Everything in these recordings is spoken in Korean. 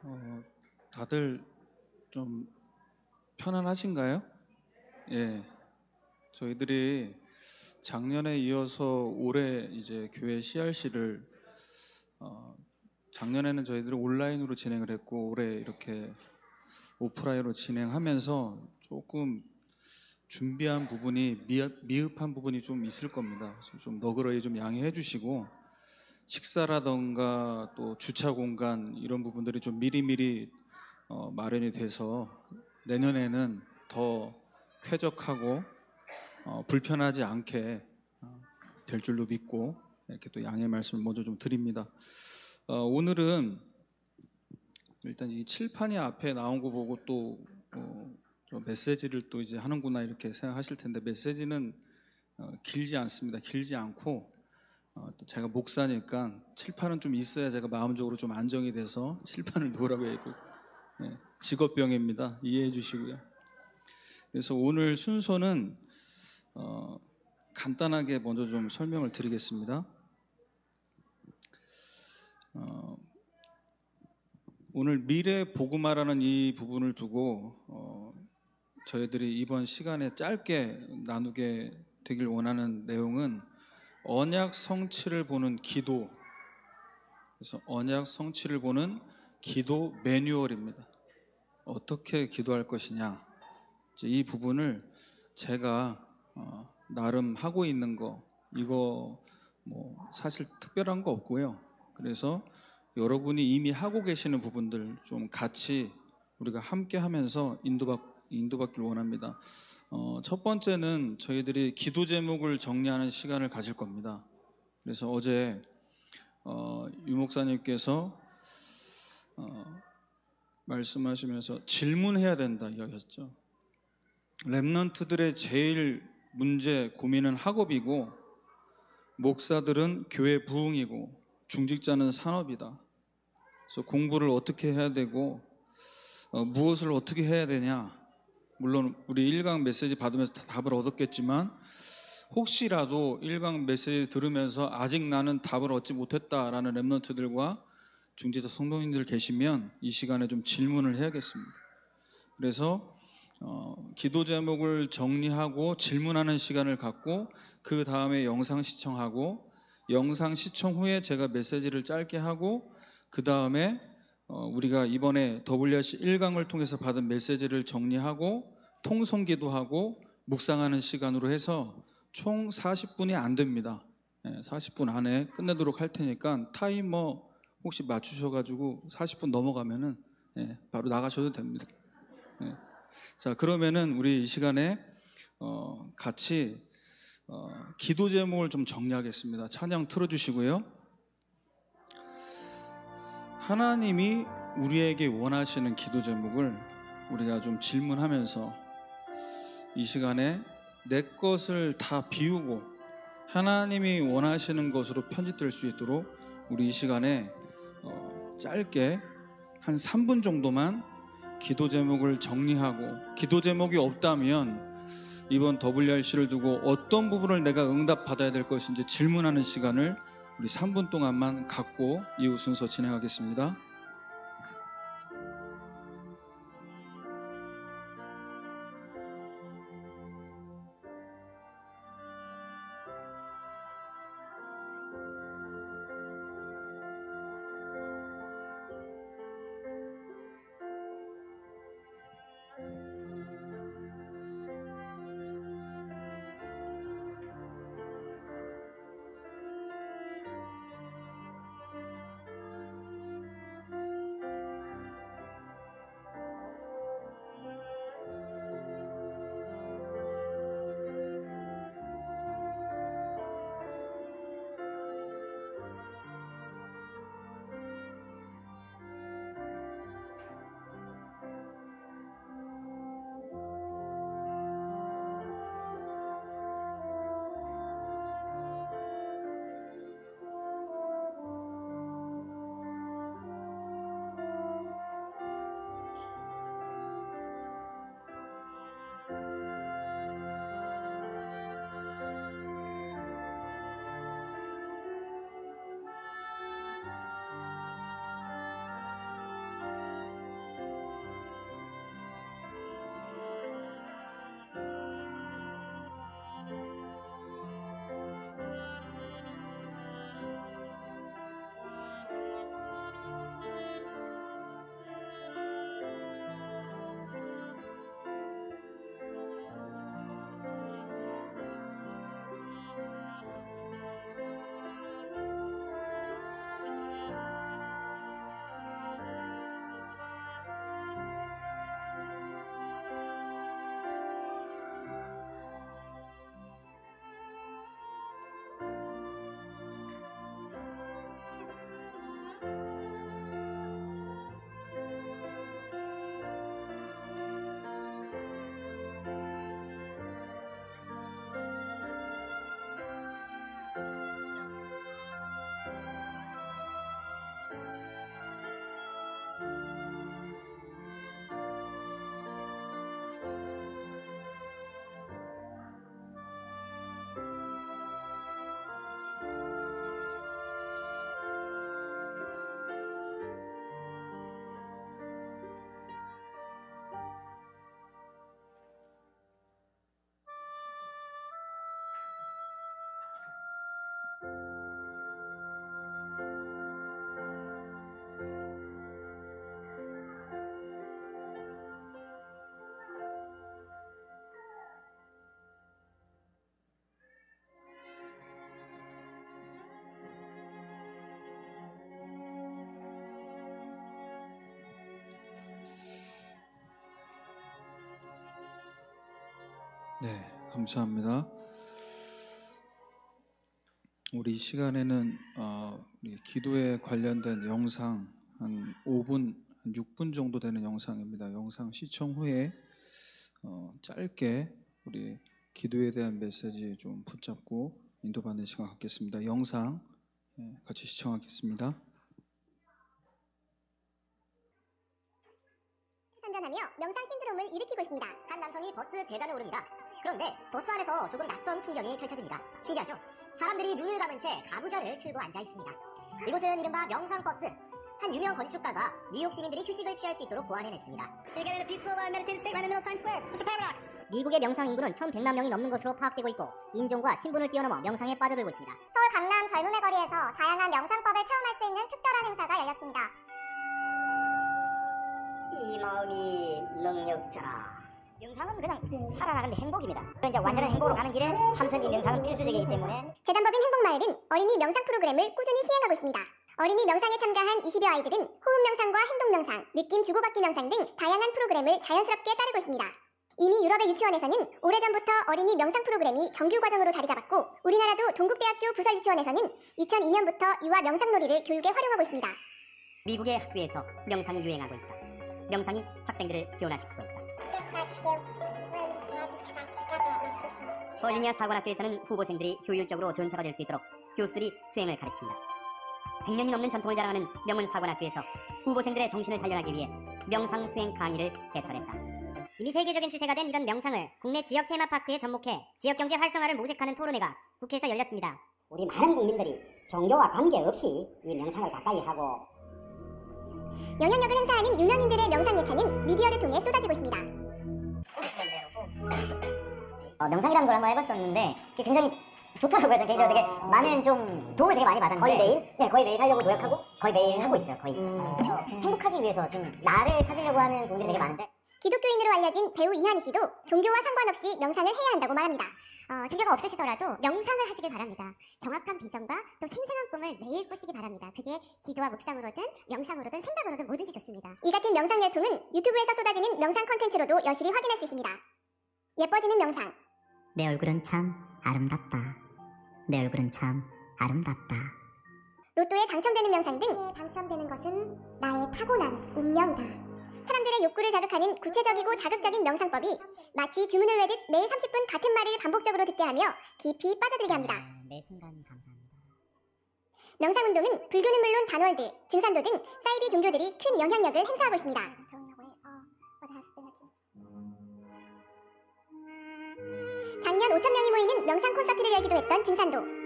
어, 다들 좀 편안하신가요? 예, 저희들이 작년에 이어서 올해 이제 교회 CRC를 작년에는 저희들이 온라인으로 진행을 했고 올해 이렇게 오프라인으로 진행하면서 조금 준비한 부분이 미흡한 부분이 좀 있을 겁니다. 그래서 좀 너그러이 좀 양해해 주시고 식사라던가 또 주차 공간 이런 부분들이 좀 미리미리 마련이 돼서 내년에는 더 쾌적하고 불편하지 않게 될 줄로 믿고 이렇게 또 양해 말씀을 먼저 좀 드립니다. 오늘은 일단 이 칠판이 앞에 나온 거 보고 또 좀 메시지를 또 이제 하는구나 이렇게 생각하실 텐데 메시지는 길지 않습니다. 길지 않고 또 제가 목사니까 칠판은 좀 있어야 제가 마음적으로 좀 안정이 돼서 칠판을 놓으라고 했고 직업병입니다. 이해해 주시고요. 그래서 오늘 순서는 간단하게 먼저 좀 설명을 드리겠습니다. 오늘 미래 복음화라는 이 부분을 두고 저희들이 이번 시간에 짧게 나누게 되길 원하는 내용은 언약 성취를 보는 기도. 그래서 언약 성취를 보는 기도 매뉴얼입니다. 어떻게 기도할 것이냐. 이 부분을 제가 나름 하고 있는 거 이거 뭐 사실 특별한 거 없고요. 그래서 여러분이 이미 하고 계시는 부분들 좀 같이 우리가 함께 하면서 인도받기를 원합니다. 첫 번째는 저희들이 기도 제목을 정리하는 시간을 가질 겁니다. 그래서 어제 유 목사님께서 말씀하시면서 질문해야 된다 이야기했죠. 렘넌트들의 제일 문제 고민은 학업이고 목사들은 교회 부흥이고 중직자는 산업이다. 그래서 공부를 어떻게 해야 되고 무엇을 어떻게 해야 되냐. 물론 우리 1강 메시지 받으면서 답을 얻었겠지만 혹시라도 1강 메시지 들으면서 아직 나는 답을 얻지 못했다라는 렘넌트들과 중직자 성도님들 계시면 이 시간에 좀 질문을 해야겠습니다. 그래서 기도 제목을 정리하고 질문하는 시간을 갖고 그 다음에 영상 시청하고 영상 시청 후에 제가 메시지를 짧게 하고 그 다음에 우리가 이번에 WRC 1강을 통해서 받은 메시지를 정리하고 통성기도하고 묵상하는 시간으로 해서 총 40분이 안 됩니다. 40분 안에 끝내도록 할 테니까 타이머 혹시 맞추셔가지고 40분 넘어가면은 바로 나가셔도 됩니다. 자, 그러면은 우리 이 시간에 같이 기도 제목을 좀 정리하겠습니다. 찬양 틀어주시고요. 하나님이 우리에게 원하시는 기도 제목을 우리가 좀 질문하면서 이 시간에 내 것을 다 비우고 하나님이 원하시는 것으로 편집될 수 있도록 우리 이 시간에 짧게 한 3분 정도만 기도 제목을 정리하고 기도 제목이 없다면 이번 WRC를 두고 어떤 부분을 내가 응답받아야 될 것인지 질문하는 시간을 우리 3분 동안만 갖고 이후 순서 진행하겠습니다. 네, 감사합니다. 우리 이 시간에는 우리 기도에 관련된 영상 한 5분, 한 6분 정도 되는 영상입니다. 영상 시청 후에 짧게 우리 기도에 대한 메시지 좀 붙잡고 인도받는 시간 갖겠습니다. 영상 같이 시청하겠습니다. 선전하며 명상 신드롬을 일으키고 있습니다. 한 남성이 버스 계단에 오릅니다. 그런데 버스 안에서 조금 낯선 풍경이 펼쳐집니다. 신기하죠? 사람들이 눈을 감은 채 가부좌를 틀고 앉아 있습니다. 이곳은 이른바 명상버스. 한 유명 건축가가 뉴욕 시민들이 휴식을 취할 수 있도록 보완해냈습니다. 미국의 명상 인구는 1,100만 명이 넘는 것으로 파악되고 있고 인종과 신분을 뛰어넘어 명상에 빠져들고 있습니다. 서울 강남 젊음의 거리에서 다양한 명상법을 체험할 수 있는 특별한 행사가 열렸습니다. 이 마음이 능력자라. 명상은 그냥 살아나는 행복입니다. 이제 완전한 행복으로 가는 길에 참선 이 명상은 필수적이기 때문에 재단법인 행복마을은 어린이 명상 프로그램을 꾸준히 시행하고 있습니다. 어린이 명상에 참가한 20여 아이들은 호흡 명상과 행동 명상, 느낌 주고받기 명상 등 다양한 프로그램을 자연스럽게 따르고 있습니다. 이미 유럽의 유치원에서는 오래전부터 어린이 명상 프로그램이 정규 과정으로 자리 잡았고 우리나라도 동국대학교 부설유치원에서는 2002년부터 유아 명상놀이를 교육에 활용하고 있습니다. 미국의 학교에서 명상이 유행하고 있다. 명상이 학생들을 변화시키고 있다. 버지니아 사관학교에서는 후보생들이 효율적으로 전사가 될 수 있도록 교수들이 수행을 가르친다. 100년이 넘는 전통을 자랑하는 명문 사관학교에서 후보생들의 정신을 단련하기 위해 명상 수행 강의를 개설했다. 이미 세계적인 추세가 된 이런 명상을 국내 지역 테마파크에 접목해 지역경제 활성화를 모색하는 토론회가 국회에서 열렸습니다. 우리 많은 국민들이 종교와 관계없이 이 명상을 가까이 하고 영향력을 행사하는 유명인들의 명상 예찬은 미디어를 통해 쏟아지고 있습니다. 명상이라는 걸 한번 해봤었는데 그게 굉장히 좋더라고요. 저 개인적으로 되게 많은 좀 도움을 되게 많이 받았는데 거의 매일? 네, 거의 매일 하려고 노력하고 거의 매일 하고 있어요. 거의 행복하기 위해서 좀 나를 찾으려고 하는 분들이 되게 많은데 기독교인으로 알려진 배우 이한희 씨도 종교와 상관없이 명상을 해야 한다고 말합니다. 종교가 없으시더라도 명상을 하시길 바랍니다. 정확한 비전과 또 생생한 꿈을 매일 꾸시기 바랍니다. 그게 기도와 묵상으로든 명상으로든 생각으로든 뭐든지 좋습니다. 이 같은 명상 열풍은 유튜브에서 쏟아지는 명상 콘텐츠로도 여실히 확인할 수 있습니다. 예뻐지는 명상. 내 얼굴은 참 아름답다. 내 얼굴은 참 아름답다. 로또에 당첨되는 명상 등 당첨되는 것은 나의 타고난 운명이다. 사람들의 욕구를 자극하는 구체적이고 자극적인 명상법이 마치 주문을 외듯 매일 30분 같은 말을 반복적으로 듣게 하며 깊이 빠져들게 합니다. 매 순간 감사합니다. 명상운동은 불교는 물론 단월드, 증산도 등 사이비 종교들이 큰 영향력을 행사하고 있습니다. 작년 5,000명이 모이는 명상 콘서트를 열기도 했던 증산도.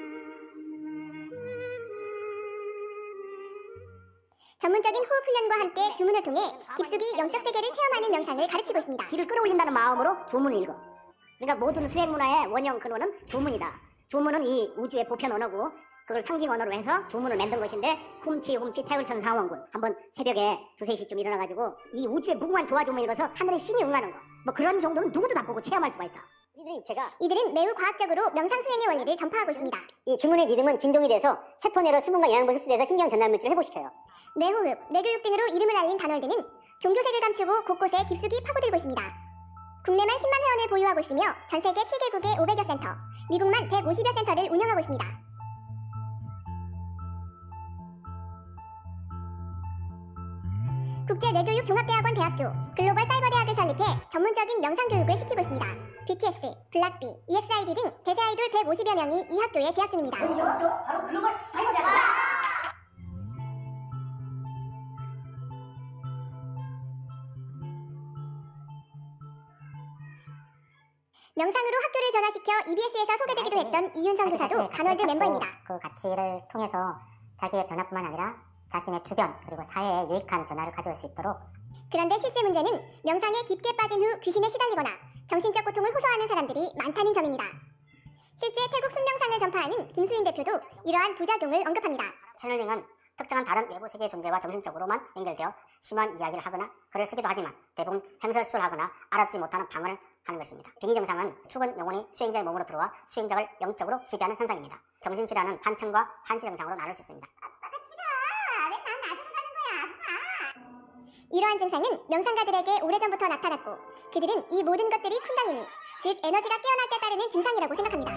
전문적인 호흡 훈련과 함께 주문을 통해 깊숙이 영적 세계를 체험하는 명상을 가르치고 있습니다. 길을 끌어올린다는 마음으로 조문을 읽어. 그러니까 모든 수행 문화의 원형 근원은 조문이다. 조문은 이 우주의 보편 언어고 그걸 상징 언어로 해서 조문을 만든 것인데 훔치 태울천 상원군 한번 새벽에 2, 3시쯤 일어나가지고 이 우주의 무궁한 조화조문을 읽어서 하늘의 신이 응하는 거 뭐 그런 정도는 누구도 다 보고 체험할 수가 있다. 이들은 매우 과학적으로 명상 수행의 원리를 전파하고 있습니다. 이 주문의 리듬은 진동이 돼서 세포 내로 수분과 영양분 흡수돼서 신경 전달 물질을 회복시켜요. 뇌호흡, 뇌교육 등으로 이름을 알린 단월드는 종교색을 감추고 곳곳에 깊숙이 파고들고 있습니다. 국내만 10만 회원을 보유하고 있으며 전세계 7개국에 500여 센터, 미국만 150여 센터를 운영하고 있습니다. 국제뇌교육종합대학원 대학교, 글로벌 사이버대학을 설립해 전문적인 명상교육을 시키고 있습니다. BTS, 블락비, EXID 등 대세 아이돌 150여 명이 이 학교에 재학 중입니다. 바로 글로벌 사이버대학. 명상으로 학교를 변화시켜 EBS에서 소개되기도 했던 이윤성 교사도 단월드 멤버입니다. 그 가치를 통해서 자기의 변화뿐만 아니라 자신의 주변 그리고 사회에 유익한 변화를 가져올 수 있도록. 그런데 실제 문제는 명상에 깊게 빠진 후 귀신에 시달리거나 정신적 고통을 호소하는 사람들이 많다는 점입니다. 실제 태국 순명상을 전파하는 김수인 대표도 이러한 부작용을 언급합니다. 채널링은 특정한 다른 외부 세계의 존재와 정신적으로만 연결되어 심한 이야기를 하거나 글을 쓰기도 하지만 대부분 횡설수설하거나 알아듣지 못하는 방언을 하는 것입니다. 빙의정상은 축은 영혼이 수행자의 몸으로 들어와 수행자를 영적으로 지배하는 현상입니다. 정신질환은 환청과 환시정상으로 나눌 수 있습니다. 이러한 증상은 명상가들에게 오래전부터 나타났고 그들은 이 모든 것들이 쿤달리니, 즉 에너지가 깨어날 때 따르는 증상이라고 생각합니다.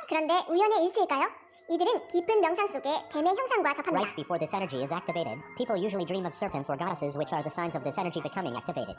그런데 우연의 일치일까요? 이들은 깊은 명상 속에 뱀의 형상과 접합니다. Right before this energy is activated, people usually dream of serpents or goddesses, which are the signs of this energy becoming activated.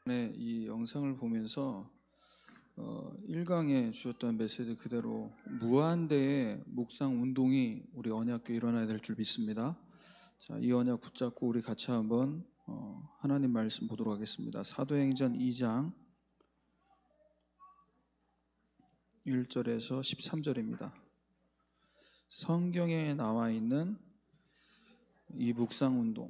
네, 이 영상을 보면서 1강에 주셨던 메시지 그대로 무한대의 묵상 운동이 우리 언약교에 일어나야 될 줄 믿습니다. 자, 이 언약 붙잡고 우리 같이 한번 하나님 말씀 보도록 하겠습니다. 사도행전 2장 1절에서 13절입니다. 성경에 나와 있는 이 묵상 운동,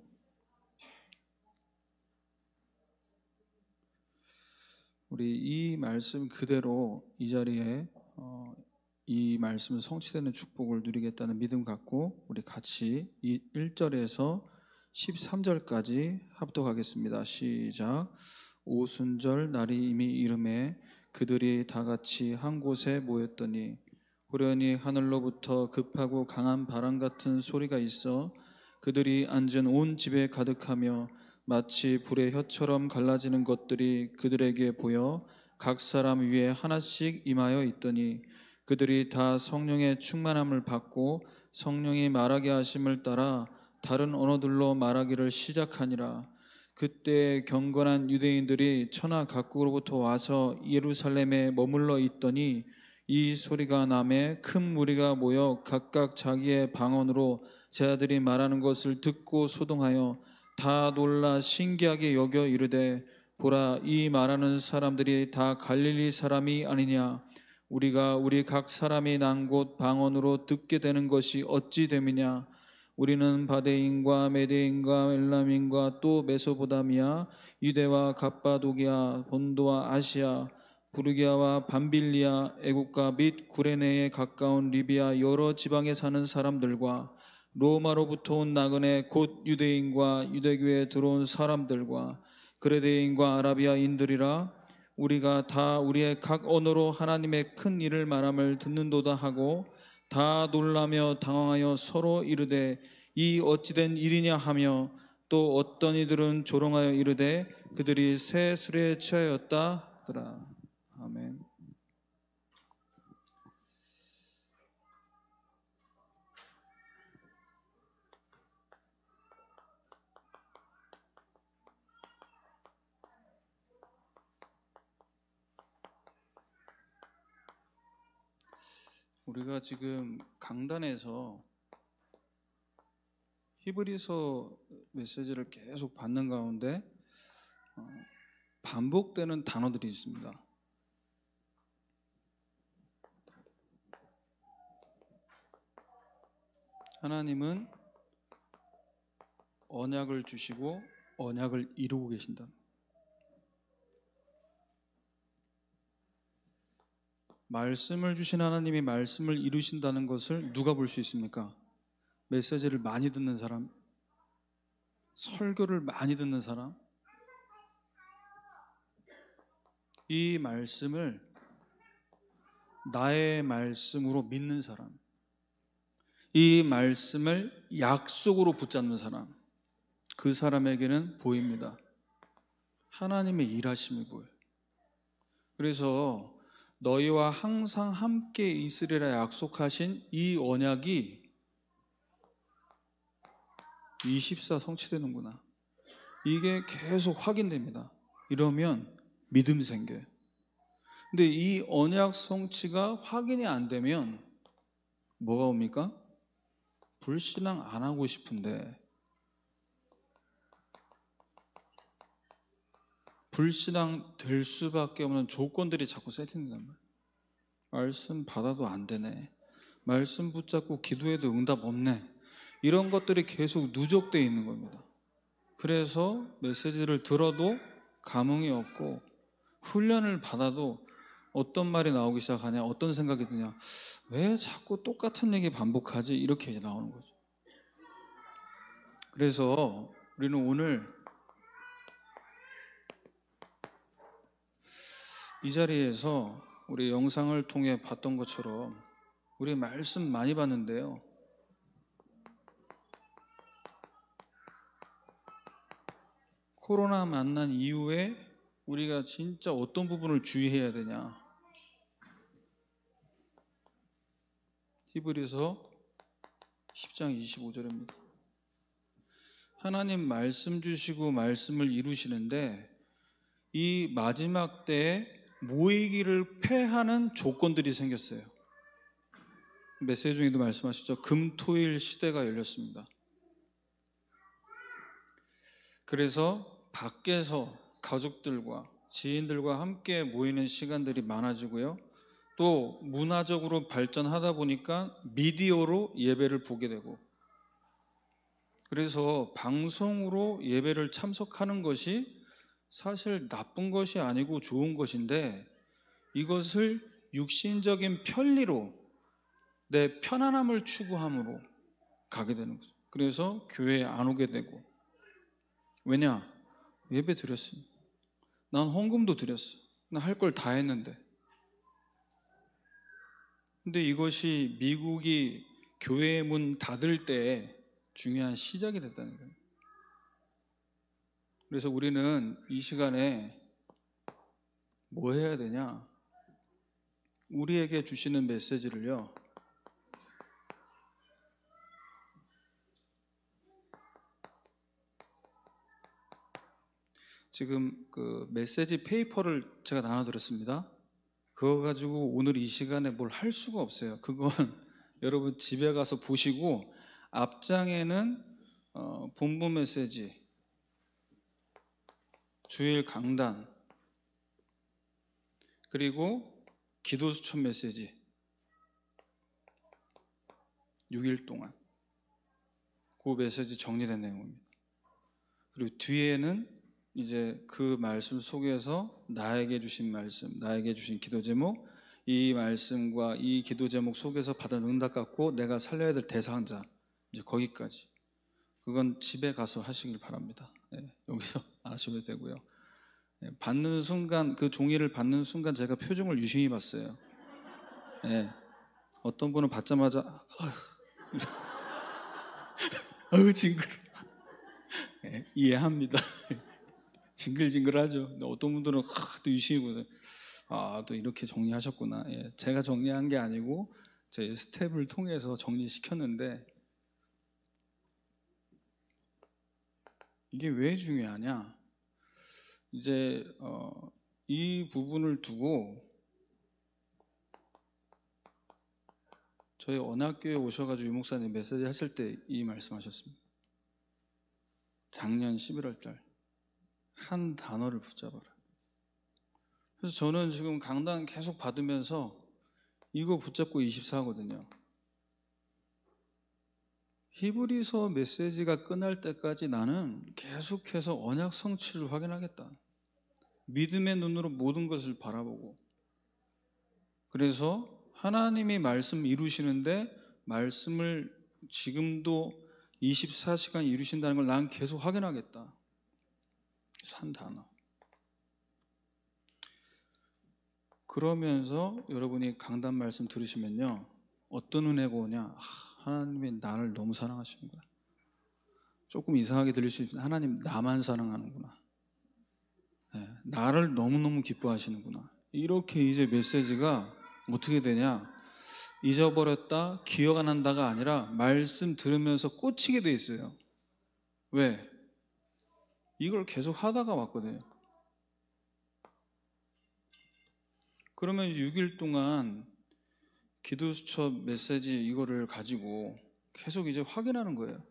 우리 이 말씀 그대로 이 자리에 이 말씀 성취되는 축복을 누리겠다는 믿음 갖고 우리 같이 이 1절에서 13절까지 합독하겠습니다. 시작. 오순절 날이 이미 이름에 그들이 다 같이 한 곳에 모였더니 호련히 하늘로부터 급하고 강한 바람 같은 소리가 있어 그들이 앉은 온 집에 가득하며 마치 불의 혀처럼 갈라지는 것들이 그들에게 보여 각 사람 위에 하나씩 임하여 있더니 그들이 다 성령의 충만함을 받고 성령이 말하게 하심을 따라 다른 언어들로 말하기를 시작하니라. 그때 경건한 유대인들이 천하 각국으로부터 와서 예루살렘에 머물러 있더니 이 소리가 나매 큰 무리가 모여 각각 자기의 방언으로 제자들이 말하는 것을 듣고 소동하여 다 놀라 신기하게 여겨 이르되 보라, 이 말하는 사람들이 다 갈릴리 사람이 아니냐. 우리가 우리 각 사람이 난 곳 방언으로 듣게 되는 것이 어찌 됨이냐. 우리는 바데인과 메데인과 엘람인과 또 메소포다미아, 유대와 갑바도기아, 본도와 아시아, 부르기아와 밤빌리아, 애국가 및 구레네에 가까운 리비아 여러 지방에 사는 사람들과 로마로부터 온 나그네 곧 유대인과 유대교에 들어온 사람들과 그레데인과 아라비아인들이라. 우리가 다 우리의 각 언어로 하나님의 큰 일을 말함을 듣는도다 하고 다 놀라며 당황하여 서로 이르되 이 어찌된 일이냐 하며 또 어떤 이들은 조롱하여 이르되 그들이 새 술에 취하였다 하더라. 아멘. 우리가 지금 강단에서 히브리서 메시지를 계속 받는 가운데 반복되는 단어들이 있습니다. 하나님은 언약을 주시고 언약을 이루고 계신다. 말씀을 주신 하나님이 말씀을 이루신다는 것을 누가 볼 수 있습니까? 메시지를 많이 듣는 사람, 설교를 많이 듣는 사람, 이 말씀을 나의 말씀으로 믿는 사람, 이 말씀을 약속으로 붙잡는 사람, 그 사람에게는 보입니다. 하나님의 일하심이 보여요. 그래서 너희와 항상 함께 있으리라 약속하신 이 언약이 24 성취되는구나. 이게 계속 확인됩니다. 이러면 믿음 생겨요. 근데 이 언약 성취가 확인이 안 되면 뭐가 옵니까? 불신앙 안 하고 싶은데 불신앙 될 수밖에 없는 조건들이 자꾸 세팅된단 말이에요. 말씀 받아도 안 되네. 말씀 붙잡고 기도해도 응답 없네. 이런 것들이 계속 누적되어 있는 겁니다. 그래서 메시지를 들어도 감흥이 없고 훈련을 받아도 어떤 말이 나오기 시작하냐, 어떤 생각이 드냐, 왜 자꾸 똑같은 얘기 반복하지? 이렇게 나오는 거죠. 그래서 우리는 오늘 이 자리에서 우리 영상을 통해 봤던 것처럼 우리 말씀 많이 봤는데요. 코로나 만난 이후에 우리가 진짜 어떤 부분을 주의해야 되냐. 히브리서 10장 25절입니다. 하나님 말씀 주시고 말씀을 이루시는데 이 마지막 때에 모이기를 패하는 조건들이 생겼어요. 메시지 중에도 말씀하시죠. 금토일 시대가 열렸습니다. 그래서 밖에서 가족들과 지인들과 함께 모이는 시간들이 많아지고요. 또 문화적으로 발전하다 보니까 미디어로 예배를 보게 되고, 그래서 방송으로 예배를 참석하는 것이 사실 나쁜 것이 아니고 좋은 것인데, 이것을 육신적인 편리로 내 편안함을 추구함으로 가게 되는 거죠. 그래서 교회에 안 오게 되고. 왜냐? 예배 드렸어. 난 헌금도 드렸어. 난 할 걸 다 했는데. 근데 이것이 미국이 교회 문 닫을 때 중요한 시작이 됐다는 거예요. 그래서 우리는 이 시간에 뭐 해야 되냐? 우리에게 주시는 메시지를요, 지금 그 메시지 페이퍼를 제가 나눠드렸습니다. 그거 가지고 오늘 이 시간에 뭘 할 수가 없어요. 그건 여러분 집에 가서 보시고, 앞장에는 본부 메시지, 주일 강단, 그리고 기도 수천 메시지 6일 동안 그 메시지 정리된 내용입니다. 그리고 뒤에는 이제 그 말씀 속에서 나에게 주신 말씀, 나에게 주신 기도 제목, 이 말씀과 이 기도 제목 속에서 받은 응답 갖고 내가 살려야 될 대상자, 이제 거기까지. 그건 집에 가서 하시길 바랍니다. 여기서 안 하셔도 되고요. 받는 순간, 그 종이를 받는 순간 제가 표정을 유심히 봤어요. 어떤 분은 받자마자 아유 징그러. 이해합니다. 징글징글하죠. 근데 어떤 분들은 또 유심히 보세요. 또 이렇게 정리하셨구나. 제가 정리한 게 아니고 제 스텝을 통해서 정리시켰는데, 이게 왜 중요하냐? 이제 이 부분을 두고 저희 언약교회 오셔가지고 유목사님 메시지 하실 때 이 말씀하셨습니다. 작년 11월 달 한 단어를 붙잡아라. 그래서 저는 지금 강단 계속 받으면서 이거 붙잡고 24거든요. 히브리서 메시지가 끝날 때까지 나는 계속해서 언약 성취를 확인하겠다. 믿음의 눈으로 모든 것을 바라보고, 그래서 하나님이 말씀 이루시는데 말씀을 지금도 24시간 이루신다는 걸 난 계속 확인하겠다. 한 단어. 그러면서 여러분이 강단 말씀 들으시면요, 어떤 은혜가 오냐? 하나님이 나를 너무 사랑하시는구나. 조금 이상하게 들릴 수 있지만 하나님 나만 사랑하는구나. 나를 너무너무 기뻐하시는구나. 이렇게 이제 메시지가 어떻게 되냐? 잊어버렸다, 기억 안 난다가 아니라 말씀 들으면서 꽂히게 돼 있어요. 왜? 이걸 계속 하다가 왔거든요. 그러면 6일 동안 기도수첩 메시지 이거를 가지고 계속 이제 확인하는 거예요.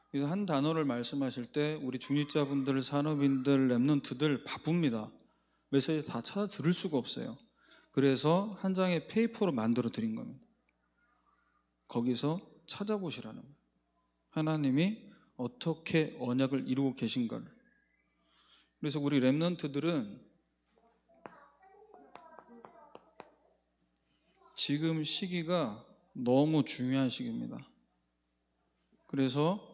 그래서 한 단어를 말씀하실 때 우리 중직자분들, 산업인들, 랩런트들 바쁩니다. 메시지 다 찾아 들을 수가 없어요. 그래서 한 장의 페이퍼로 만들어 드린 겁니다. 거기서 찾아보시라는 거예요. 하나님이 어떻게 언약을 이루고 계신가를. 그래서 우리 렘넌트들은 지금 시기가 너무 중요한 시기입니다. 그래서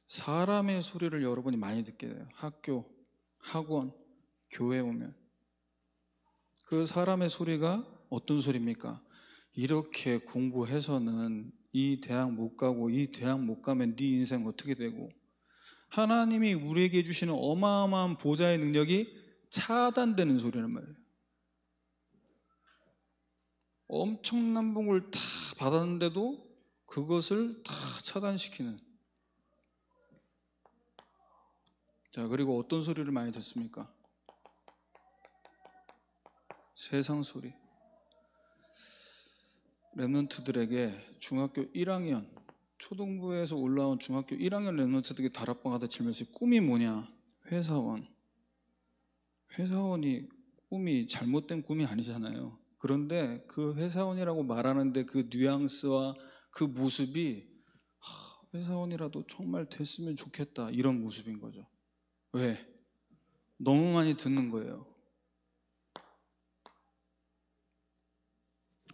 사람의 소리를 여러분이 많이 듣게 돼요. 학교, 학원, 교회 오면. 그 사람의 소리가 어떤 소리입니까? 이렇게 공부해서는 이 대학 못 가고 이 대학 못 가면 네 인생 어떻게 되고, 하나님이 우리에게 주시는 어마어마한 보좌의 능력이 차단되는 소리란 말이에요. 엄청난 복을 다 받았는데도 그것을 다 차단시키는. 자, 그리고 어떤 소리를 많이 듣습니까? 세상 소리. 렘넌트들에게 중학교 1학년, 초등부에서 올라온 중학교 1학년 렘넌트들에게 다락방 하다 질문해서 꿈이 뭐냐? 회사원. 회사원이 꿈이 잘못된 꿈이 아니잖아요. 그런데 그 회사원이라고 말하는데 그 뉘앙스와 그 모습이 회사원이라도 정말 됐으면 좋겠다, 이런 모습인 거죠. 왜? 너무 많이 듣는 거예요.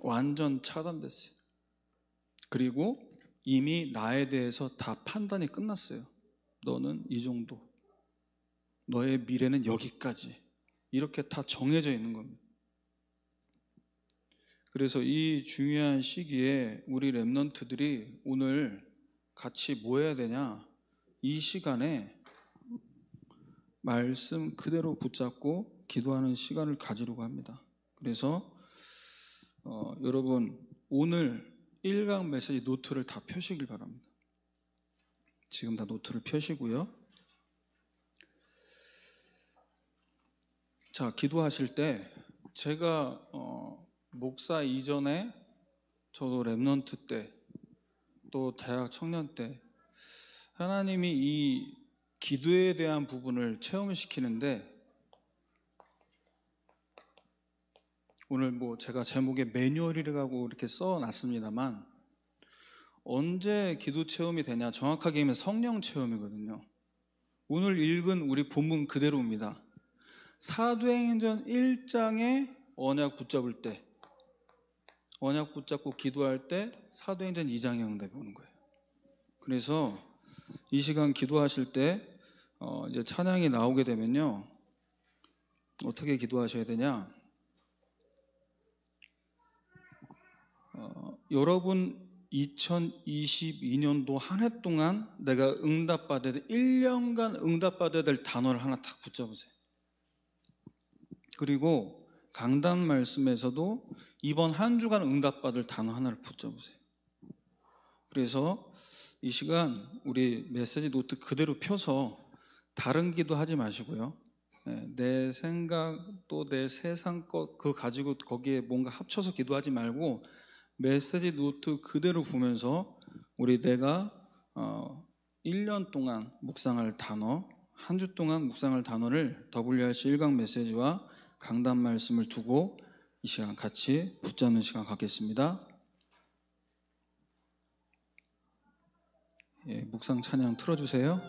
완전 차단됐어요. 그리고 이미 나에 대해서 다 판단이 끝났어요. 너는 이 정도, 너의 미래는 여기까지, 이렇게 다 정해져 있는 겁니다. 그래서 이 중요한 시기에 우리 렘넌트들이 오늘 같이 뭐 해야 되냐? 이 시간에 말씀 그대로 붙잡고 기도하는 시간을 가지려고 합니다. 그래서 여러분 오늘 1강 메시지 노트를 다 펴시길 바랍니다. 지금 다 노트를 펴시고요. 자, 기도하실 때 제가 목사 이전에 저도 렘넌트 때 또 대학 청년 때 하나님이 이 기도에 대한 부분을 체험시키는데, 오늘 뭐 제가 제목에 매뉴얼이라고 이렇게 써놨습니다만 언제 기도 체험이 되냐? 정확하게 얘기하면 성령 체험이거든요. 오늘 읽은 우리 본문 그대로입니다. 사도행전 1장에 언약 붙잡을 때, 언약 붙잡고 기도할 때 사도행전 2장에 응답이 오는 거예요. 그래서 이 시간 기도하실 때 이제 찬양이 나오게 되면요, 어떻게 기도하셔야 되냐? 여러분 2022년도 한 해 동안 내가 응답받아야 될, 1년간 응답받아야 될 단어를 하나 딱 붙잡으세요. 그리고 강단 말씀에서도 이번 한 주간 응답받을 단어 하나를 붙잡으세요. 그래서 이 시간 우리 메시지 노트 그대로 펴서 다른 기도 하지 마시고요. 내 생각 또 내 세상 것 그거 가지고 거기에 뭔가 합쳐서 기도하지 말고 메시지 노트 그대로 보면서 우리 내가 1년 동안 묵상할 단어, 한 주 동안 묵상할 단어를 WRC 1강 메시지와 강단 말씀을 두고 이 시간 같이 붙잡는 시간 갖겠습니다. 묵상 찬양 틀어주세요.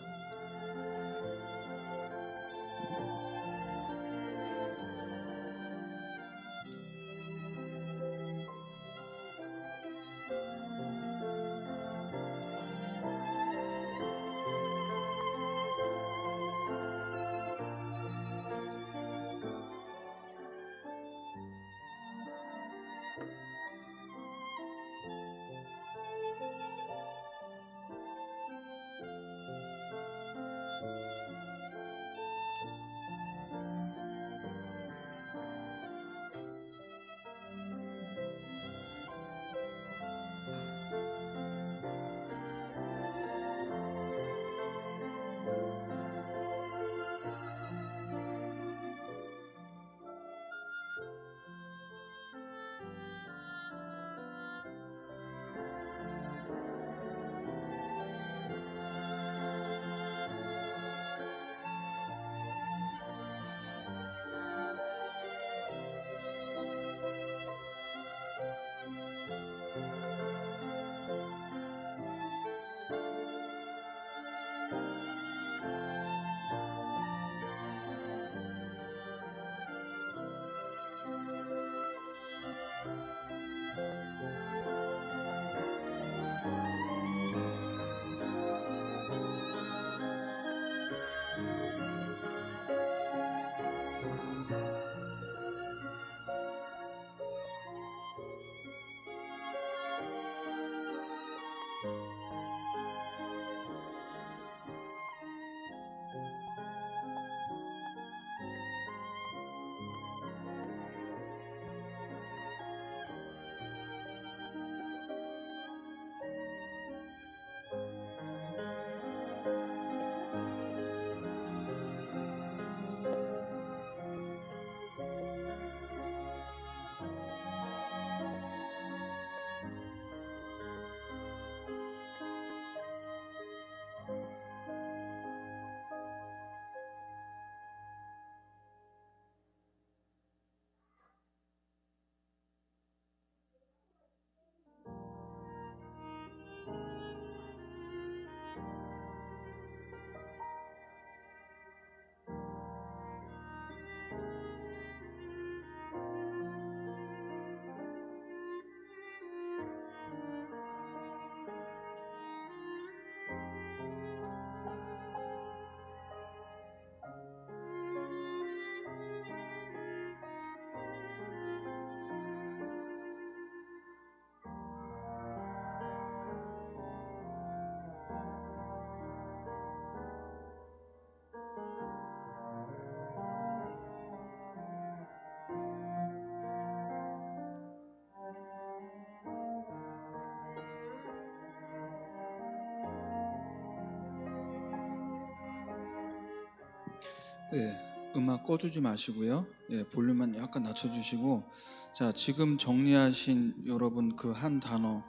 네, 음악 꺼주지 마시고요. 예, 볼륨만 약간 낮춰주시고, 자, 지금 정리하신 여러분 그 한 단어,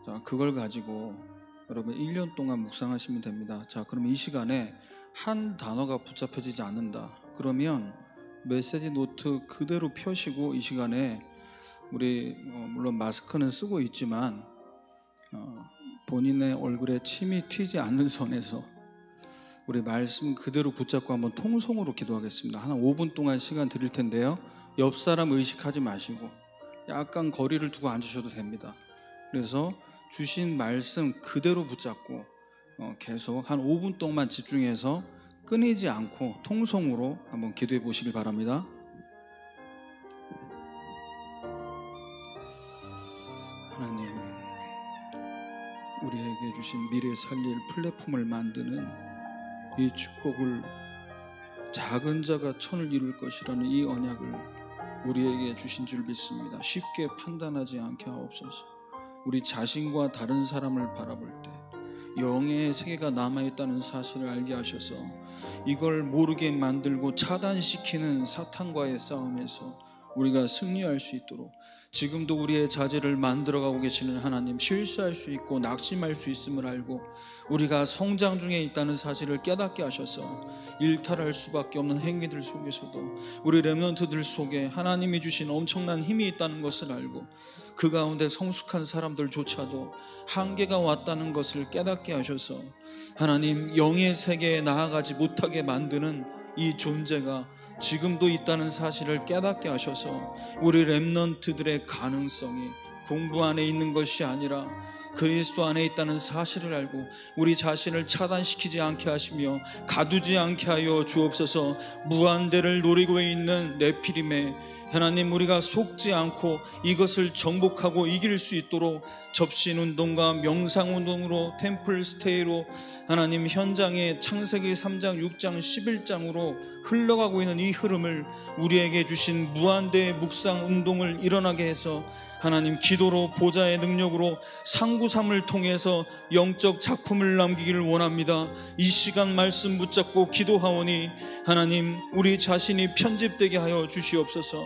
자, 그걸 가지고 여러분 1년 동안 묵상하시면 됩니다. 자, 그러면 이 시간에 한 단어가 붙잡혀지지 않는다. 그러면 메시지 노트 그대로 펴시고 이 시간에 우리 물론 마스크는 쓰고 있지만 본인의 얼굴에 침이 튀지 않는 선에서 우리 말씀 그대로 붙잡고 한번 통성으로 기도하겠습니다. 한 5분 동안 시간 드릴 텐데요. 옆 사람 의식하지 마시고 약간 거리를 두고 앉으셔도 됩니다. 그래서 주신 말씀 그대로 붙잡고 계속 한 5분 동안 집중해서 끊이지 않고 통성으로 한번 기도해 보시길 바랍니다. 하나님, 우리에게 주신 미래 살릴 플랫폼을 만드는 이 축복을 작은 자가 천을 이룰 것이라는 이 언약을 우리에게 주신 줄 믿습니다. 쉽게 판단하지 않게 하옵소서. 우리 자신과 다른 사람을 바라볼 때 영의 세계가 남아있다는 사실을 알게 하셔서 이걸 모르게 만들고 차단시키는 사탄과의 싸움에서 우리가 승리할 수 있도록 지금도 우리의 자질을 만들어가고 계시는 하나님, 실수할 수 있고 낙심할 수 있음을 알고 우리가 성장 중에 있다는 사실을 깨닫게 하셔서 일탈할 수밖에 없는 행위들 속에서도 우리 렘넌트들 속에 하나님이 주신 엄청난 힘이 있다는 것을 알고 그 가운데 성숙한 사람들조차도 한계가 왔다는 것을 깨닫게 하셔서 하나님, 영의 세계에 나아가지 못하게 만드는 이 존재가 지금도 있다는 사실을 깨닫게 하셔서 우리 렘넌트들의 가능성이 공부 안에 있는 것이 아니라 그리스도 안에 있다는 사실을 알고 우리 자신을 차단시키지 않게 하시며 가두지 않게 하여 주옵소서. 무한대를 노리고 있는 네피림에 하나님, 우리가 속지 않고 이것을 정복하고 이길 수 있도록 접신운동과 명상운동으로 템플 스테이로 하나님 현장에 창세기 3장 6장 11장으로 흘러가고 있는 이 흐름을 우리에게 주신 무한대의 묵상운동을 일어나게 해서 하나님, 기도로 보좌의 능력으로 상구삼을 통해서 영적 작품을 남기기를 원합니다. 이 시간 말씀 붙잡고 기도하오니 하나님, 우리 자신이 편집되게 하여 주시옵소서.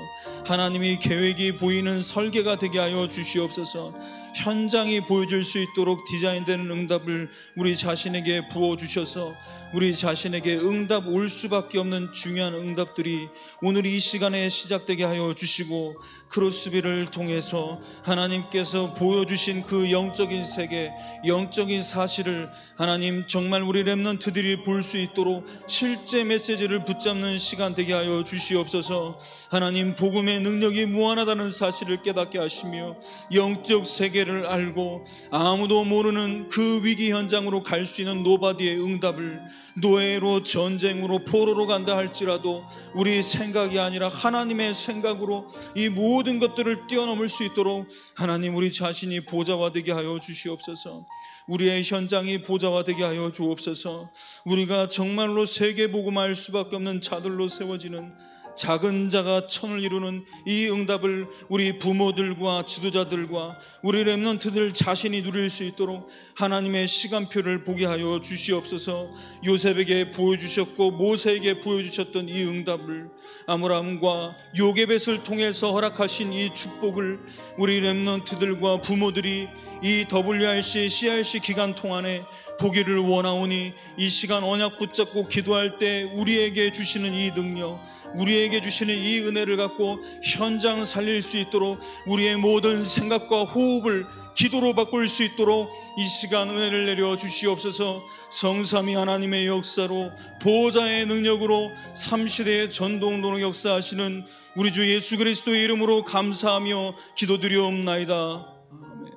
하나님의 계획이 보이는 설계가 되게 하여 주시옵소서. 현장이 보여줄 수 있도록 디자인되는 응답을 우리 자신에게 부어주셔서 우리 자신에게 응답 올 수밖에 없는 중요한 응답들이 오늘 이 시간에 시작되게 하여 주시고 크로스비를 통해서 하나님께서 보여주신 그 영적인 세계, 영적인 사실을 하나님 정말 우리 렘넌트들이 볼 수 있도록 실제 메시지를 붙잡는 시간 되게 하여 주시옵소서. 하나님, 복음의 능력이 무한하다는 사실을 깨닫게 하시며 영적 세계를 한계를 알고 아무도 모르는 그 위기 현장으로 갈 수 있는 노바디의 응답을 노예로 전쟁으로 포로로 간다 할지라도 우리 생각이 아니라 하나님의 생각으로 이 모든 것들을 뛰어넘을 수 있도록 하나님 우리 자신이 보좌화되게 하여 주시옵소서. 우리의 현장이 보좌화되게 하여 주옵소서. 우리가 정말로 세계복음화할 수밖에 없는 자들로 세워지는 작은 자가 천을 이루는 이 응답을 우리 부모들과 지도자들과 우리 렘넌트들 자신이 누릴 수 있도록 하나님의 시간표를 보게 하여 주시옵소서. 요셉에게 보여주셨고 모세에게 보여주셨던 이 응답을 아므람과 요게벳을 통해서 허락하신 이 축복을 우리 렘넌트들과 부모들이 이 WRC, CRC 기간 동안에 보기를 원하오니 이 시간 언약 붙잡고 기도할 때 우리에게 주시는 이 능력, 우리에게 주시는 이 은혜를 갖고 현장 살릴 수 있도록 우리의 모든 생각과 호흡을 기도로 바꿀 수 있도록 이 시간 은혜를 내려 주시옵소서. 성삼위 하나님의 역사로 보호자의 능력으로 3시대의 전동도로 역사하시는 우리 주 예수 그리스도의 이름으로 감사하며 기도드리옵나이다. 아멘.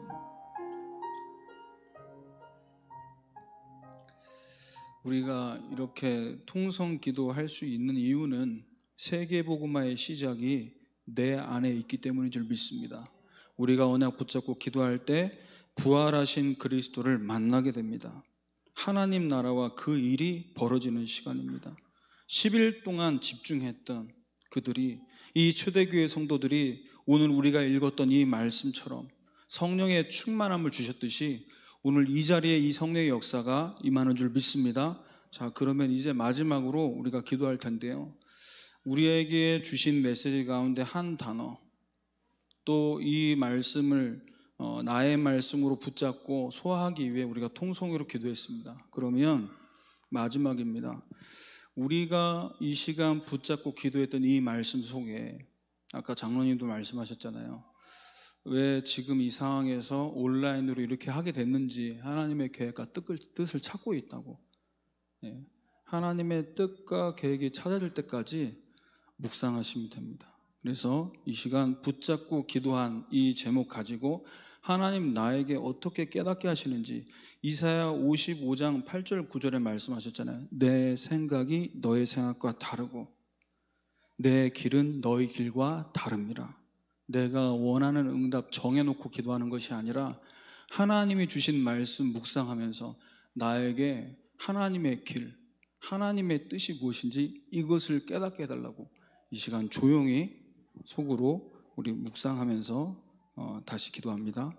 우리가 이렇게 통성 기도할 수 있는 이유는 세계복음화의 시작이 내 안에 있기 때문인 줄 믿습니다. 우리가 언약 붙잡고 기도할 때 부활하신 그리스도를 만나게 됩니다. 하나님 나라와 그 일이 벌어지는 시간입니다. 10일 동안 집중했던 그들이, 이 초대교회 성도들이 오늘 우리가 읽었던 이 말씀처럼 성령의 충만함을 주셨듯이 오늘 이 자리에 이 성령의 역사가 임하는 줄 믿습니다. 자, 그러면 이제 마지막으로 우리가 기도할 텐데요. 우리에게 주신 메시지 가운데 한 단어, 또 이 말씀을 나의 말씀으로 붙잡고 소화하기 위해 우리가 통성으로 기도했습니다. 그러면 마지막입니다. 우리가 이 시간 붙잡고 기도했던 이 말씀 속에 아까 장로님도 말씀하셨잖아요. 왜 지금 이 상황에서 온라인으로 이렇게 하게 됐는지 하나님의 계획과 뜻을 찾고 있다고. 하나님의 뜻과 계획이 찾아질 때까지 묵상하시면 됩니다. 그래서 이 시간 붙잡고 기도한 이 제목 가지고 하나님 나에게 어떻게 깨닫게 하시는지 이사야 55장 8절 9절에 말씀하셨잖아요. 내 생각이 너의 생각과 다르고 내 길은 너의 길과 다릅니다. 내가 원하는 응답 정해놓고 기도하는 것이 아니라 하나님이 주신 말씀 묵상하면서 나에게 하나님의 길, 하나님의 뜻이 무엇인지 이것을 깨닫게 해달라고 이 시간 조용히 속으로 우리 묵상하면서 다시 기도합니다.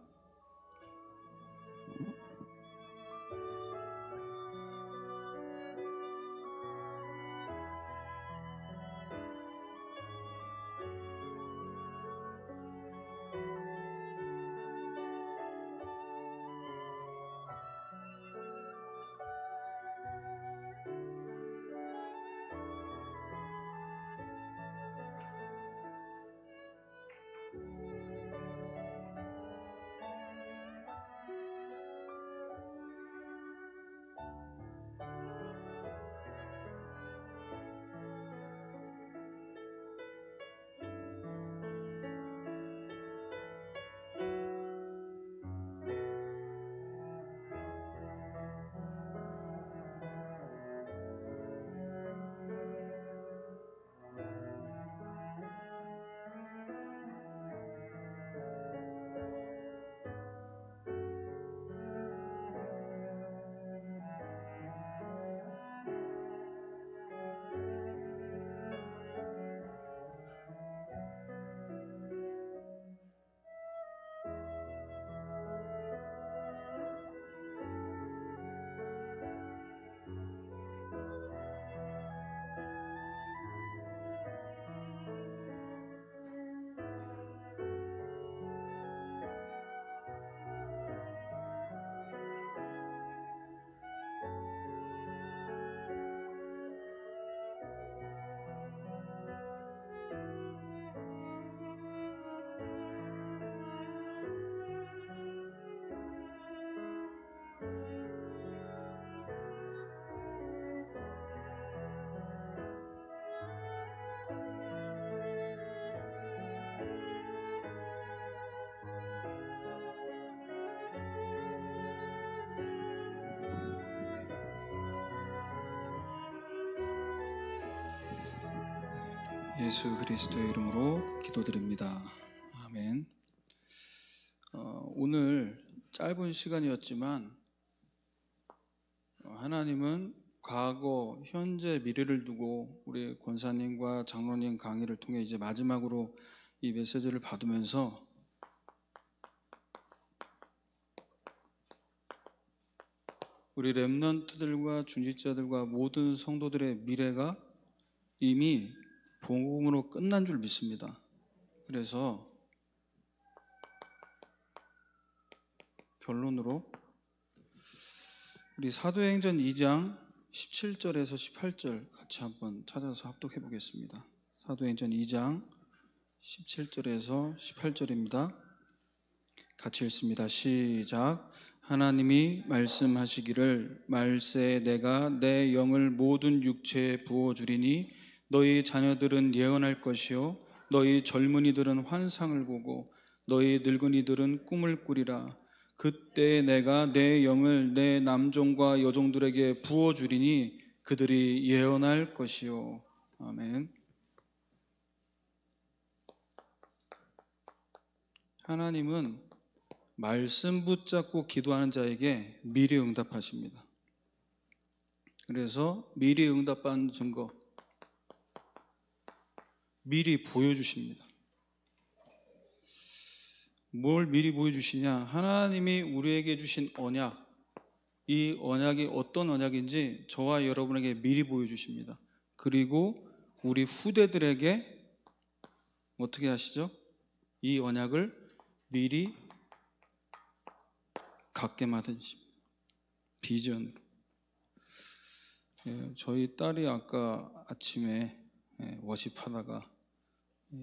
예수 그리스도의 이름으로 기도드립니다. 아멘. 오늘 짧은 시간이었지만 하나님은 과거, 현재, 미래를 두고 우리 권사님과 장로님 강의를 통해 이제 마지막으로 이 메시지를 받으면서 우리 렘넌트들과 중직자들과 모든 성도들의 미래가 이미 복음으로 끝난 줄 믿습니다. 그래서 결론으로 우리 사도행전 2장 17절에서 18절 같이 한번 찾아서 합독해 보겠습니다. 사도행전 2장 17절에서 18절입니다. 같이 읽습니다. 시작. 하나님이 말씀하시기를 말세에 내가 내 영을 모든 육체에 부어주리니 너희 자녀들은 예언할 것이요 너희 젊은이들은 환상을 보고 너희 늙은이들은 꿈을 꾸리라. 그때 내가 내 영을 내 남종과 여종들에게 부어주리니 그들이 예언할 것이요. 아멘. 하나님은 말씀 붙잡고 기도하는 자에게 미리 응답하십니다. 그래서 미리 응답받는 증거 미리 보여주십니다. 뭘 미리 보여주시냐? 하나님이 우리에게 주신 언약, 이 언약이 어떤 언약인지 저와 여러분에게 미리 보여주십니다. 그리고 우리 후대들에게 어떻게 하시죠? 이 언약을 미리 갖게 만드십니다. 비전으로. 저희 딸이 아까 아침에 워십하다가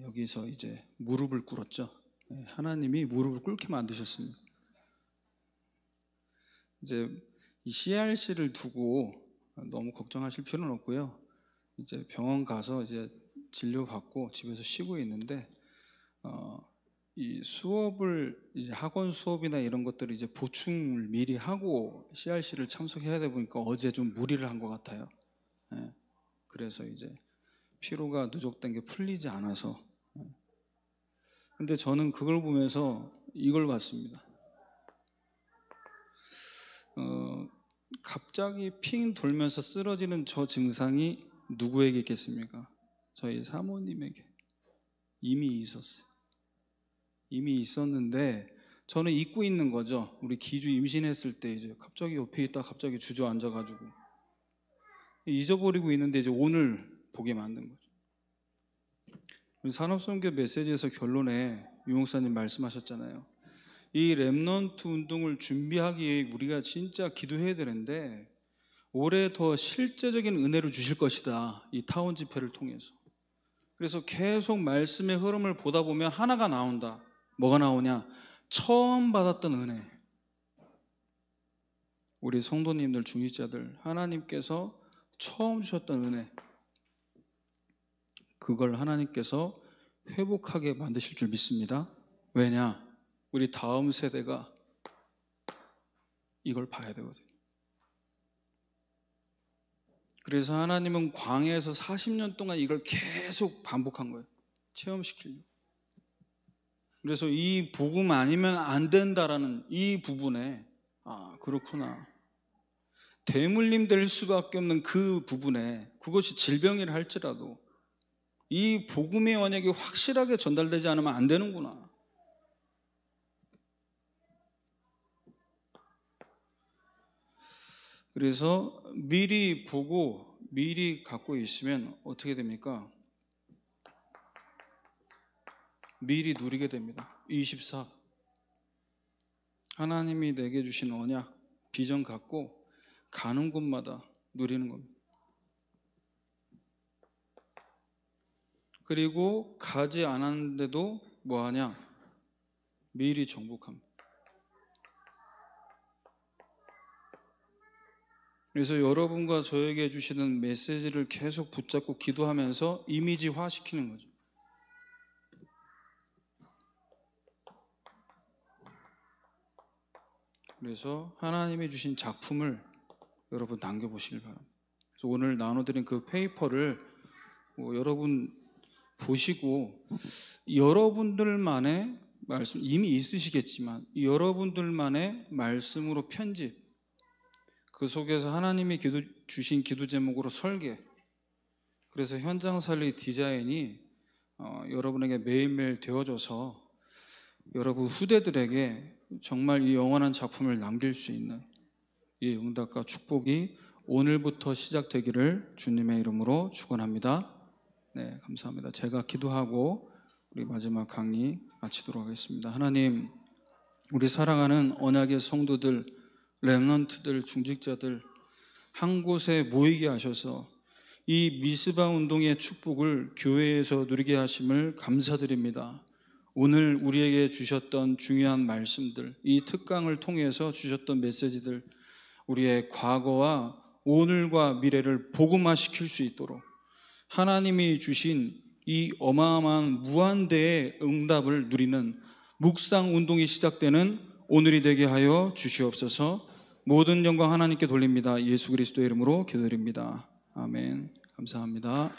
여기서 이제 무릎을 꿇었죠. 하나님이 무릎을 꿇게 만드셨습니다. 이제 이 CRC를 두고 너무 걱정하실 필요는 없고요. 이제 병원 가서 이제 진료받고 집에서 쉬고 있는데 이 수업을 이제 학원 수업이나 이런 것들을 이제 보충을 미리 하고 CRC를 참석해야 되다 보니까 어제 좀 무리를 한 것 같아요. 그래서 이제 피로가 누적된 게 풀리지 않아서. 근데 저는 그걸 보면서 이걸 봤습니다. 갑자기 핑 돌면서 쓰러지는 저 증상이 누구에게 있겠습니까? 저희 사모님에게 이미 있었어요. 이미 있었는데 저는 잊고 있는 거죠. 우리 기주 임신했을 때 이제 갑자기 옆에 있다 갑자기 주저앉아가지고 잊어버리고 있는데 이제 오늘 보게 만든 거죠. 우리 산업선교 메시지에서 결론에 유목사님 말씀하셨잖아요. 이 렘넌트 운동을 준비하기 위해 우리가 진짜 기도해야 되는데 올해 더 실제적인 은혜를 주실 것이다. 이 타운 집회를 통해서. 그래서 계속 말씀의 흐름을 보다 보면 하나가 나온다. 뭐가 나오냐? 처음 받았던 은혜. 우리 성도님들, 중직자들, 하나님께서 처음 주셨던 은혜. 그걸 하나님께서 회복하게 만드실 줄 믿습니다. 왜냐? 우리 다음 세대가 이걸 봐야 되거든요. 그래서 하나님은 광야에서 40년 동안 이걸 계속 반복한 거예요. 체험시키려고. 그래서 이 복음 아니면 안 된다라는 이 부분에 그렇구나. 대물림 될 수밖에 없는 그 부분에 그것이 질병이라 할지라도 이 복음의 언약이 확실하게 전달되지 않으면 안 되는구나. 그래서 미리 보고 미리 갖고 있으면 어떻게 됩니까? 미리 누리게 됩니다. 24. 하나님이 내게 주신 언약, 비전 갖고 가는 곳마다 누리는 겁니다. 그리고 가지 않았는데도 뭐하냐? 미리 정복합니다. 그래서 여러분과 저에게 주시는 메시지를 계속 붙잡고 기도하면서 이미지화 시키는 거죠. 그래서 하나님이 주신 작품을 여러분 남겨보시길 바랍니다. 그래서 오늘 나눠드린 그 페이퍼를 여러분 보시고 여러분들만의 말씀, 이미 있으시겠지만 여러분들만의 말씀으로 편집, 그 속에서 하나님이 주신 기도 제목으로 설계, 그래서 현장 살리 디자인이 여러분에게 매일매일 되어져서 여러분 후대들에게 정말 이 영원한 작품을 남길 수 있는 이 응답과 축복이 오늘부터 시작되기를 주님의 이름으로 축원합니다. 네, 감사합니다. 제가 기도하고 우리 마지막 강의 마치도록 하겠습니다. 하나님, 우리 사랑하는 언약의 성도들, 렘넌트들, 중직자들 한 곳에 모이게 하셔서 이 미스바 운동의 축복을 교회에서 누리게 하심을 감사드립니다. 오늘 우리에게 주셨던 중요한 말씀들, 이 특강을 통해서 주셨던 메시지들, 우리의 과거와 오늘과 미래를 복음화시킬 수 있도록 하나님이 주신 이 어마어마한 무한대의 응답을 누리는 묵상 운동이 시작되는 오늘이 되게 하여 주시옵소서. 모든 영광 하나님께 돌립니다. 예수 그리스도의 이름으로 기도드립니다. 아멘. 감사합니다.